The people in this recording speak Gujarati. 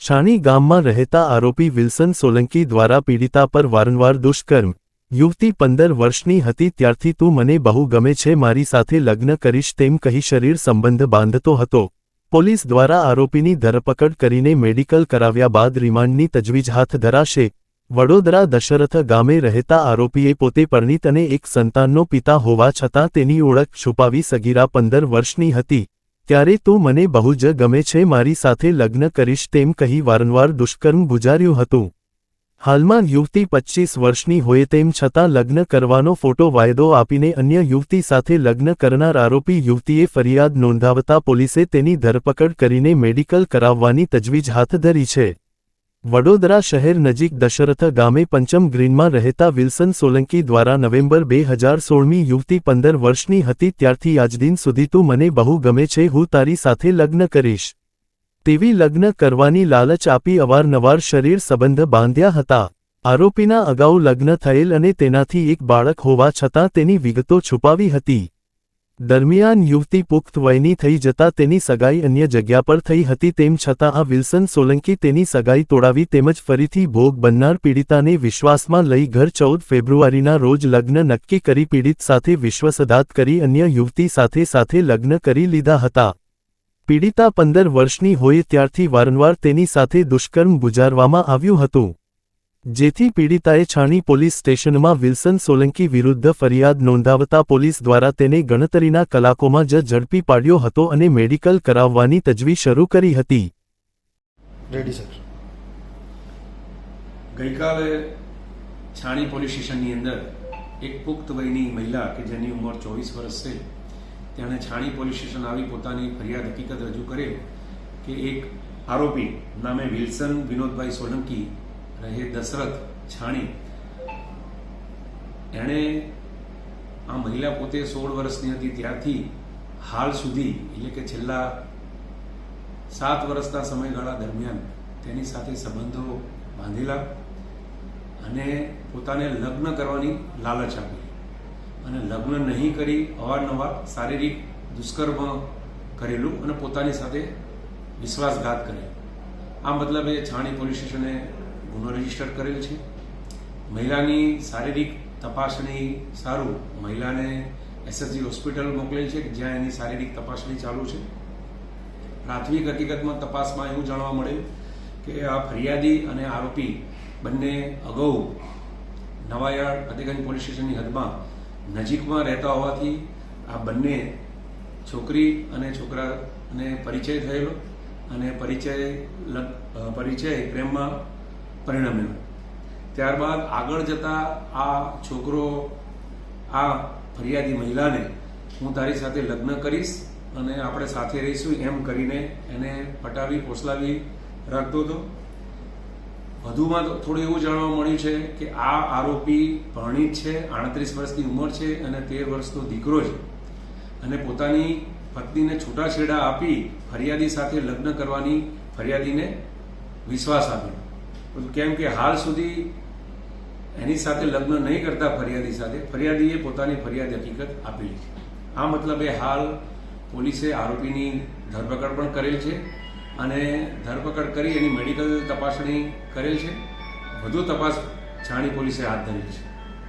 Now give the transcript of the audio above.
છાણી ગામમાં રહેતા આરોપી વિલ્સન સોલંકી દ્વારા પીડિતા પર વારંવાર દુષ્કર્મ। યુવતી 15 વર્ષની હતી ત્યારથી તું મને બહુ ગમે છે, મારી સાથે લગ્ન કરીશ તેમ કહી શરીર સંબંધ બાંધતો હતો। પોલીસ દ્વારા આરોપીની ધરપકડ કરીને મેડિકલ કરાવ્યા બાદ રિમાન્ડની તજવીજ હાથ ધરાશે। વડોદરા દશરથ ગામે રહેતા આરોપીએ પોતે પરિણીત અને એક સંતાનનો પિતા હોવા છતાં તેની ઓળખ છુપાવી સગીરા 15 વર્ષની હતી ત્યારે તું મને બહુ જ ગમે છે, મારી સાથે લગ્ન કરીશ તેમ કહી વારંવાર દુષ્કર્મ ગુજાર્યું હતું। હાલમાં યુવતી 25 વર્ષની હોય તેમ છતાં લગ્ન કરવાનો ફોટો વાયદો આપીને અન્ય યુવતી સાથે લગ્ન કરનાર આરોપી યુવતીએ ફરિયાદ નોંધાવતા પોલીસે તેની ધરપકડ કરીને મેડિકલ કરાવવાની તજવીજ હાથ ધરી છે। વડોદરા શહેર નજીક દશરથ ગામે પંચમ ગ્રીનમાં રહેતા વિલ્સન સોલંકી દ્વારા નવેમ્બર 2016મી યુવતી 15 વર્ષની હતી ત્યારથી આજ દિન સુધી તું મને બહુ ગમે છે, હું તારી સાથે લગ્ન કરીશ તેવી લગ્ન કરવાની લાલચ આપી અવારનવાર શરીર સંબંધ બાંધ્યા હતા। આરોપીના અગાઉ લગ્ન થયેલ અને તેનાથી એક બાળક હોવા છતાં તેની વિગતો છુપાવી હતી। દરમિયાન યુવતી પુખ્ત વયની થઈ જતા તેની સગાઈ અન્ય જગ્યા પર થઈ હતી તેમ છતાં આ વિલ્સન સોલંકી તેની સગાઈ તોડાવી તેમજ ફરીથી ભોગ બનનાર પીડિતાને વિશ્વાસમાં લઈ ઘર 14 ફેબ્રુઆરીના રોજ લગ્ન નક્કી કરી પીડિત સાથે વિશ્વાસઘાત કરી અન્ય યુવતી સાથે લગ્ન કરી લીધા હતા। પીડિતા 15 વર્ષની હોય ત્યારથી વારંવાર તેની સાથે દુષ્કર્મ ગુજારવામાં આવ્યું હતું, જેથી પીડિતાએ છાણી પોલીસ સ્ટેશનમાં વિલ્સન સોલંકી વિરુદ્ધ ફરિયાદ નોંધાવતા પોલીસ દ્વારા તેને ગણતરીના કલાકોમાં જ ઝડપી પાડ્યો હતો અને મેડિકલ કરાવવાની તજવીજ શરૂ કરી હતી। ગઈકાલે છાણી પોલીસ સ્ટેશનની અંદર એક પુખ્ત વયની મહિલા કે જેની ઉંમર 24 વર્ષ છે તેણે છાણી પોલીસ સ્ટેશન આવી પોતાની ફરિયાદ હકીકત રજૂ કરેલ કે એક આરોપી નામે વિલ્સન વિનોદભાઈ સોલંકી રહે દશરથ છાણી, એણે આ મહિલા પોતે 16 વર્ષની હતી ત્યારથી હાલ સુધી એટલે કે છેલ્લા 7 વર્ષના સમયગાળા દરમિયાન તેની સાથે સંબંધો બાંધેલા અને પોતાને લગ્ન કરવાની લાલચ આપી અને લગ્ન નહીં કરી અવારનવાર શારીરિક દુષ્કર્મ કરેલું અને પોતાની સાથે વિશ્વાસઘાત કરેલ। આ મતલબે છાણી પોલીસ સ્ટેશને ગુનો રજીસ્ટર કરેલ છે। મહિલાની શારીરિક તપાસણી સારું મહિલાને એસએસજી હોસ્પિટલ મોકલેલ છે જ્યાં એની શારીરિક તપાસણી ચાલુ છે। પ્રાથમિક હકીકતમાં તપાસમાં એવું જાણવા મળે કે આ ફરિયાદી અને આરોપી બંને અગાઉ નવાયાર્ડ ફતેગંજ પોલીસ સ્ટેશનની હદમાં નજીકમાં રહેતા હોવાથી આ બંને છોકરી અને છોકરાને પરિચય થયેલો અને પરિચય પ્રેમમાં પરિણમ્યો। ત્યારબાદ આગળ જતા આ છોકરો આ ફરિયાદી મહિલાને હું તારી સાથે લગ્ન કરીશ અને આપણે સાથે રહીશું એમ કરીને એને પટાવી પોસલાવી રાખતો હતો। વધુમાં થોડું એવું જાણવા મળ્યું છે કે આ આરોપી પરિણીત છે, 38 વર્ષની ઉંમર છે અને 13 વર્ષનો દીકરો છે અને પોતાની પત્નીને છૂટાછેડા આપી ફરિયાદી સાથે લગ્ન કરવાની ફરિયાદીને વિશ્વાસ આપ્યો, કેમ કે હાલ સુધી એની સાથે લગ્ન નહીં કરતા ફરિયાદીએ પોતાની ફરિયાદ હકીકત આપેલી છે। આ મતલબે હાલ પોલીસે આરોપીની ધરપકડ પણ કરેલ છે અને ધરપકડ કરી એની મેડિકલ તપાસણી કરેલ છે। વધુ તપાસ છાણી પોલીસે હાથ ધરેલ છે।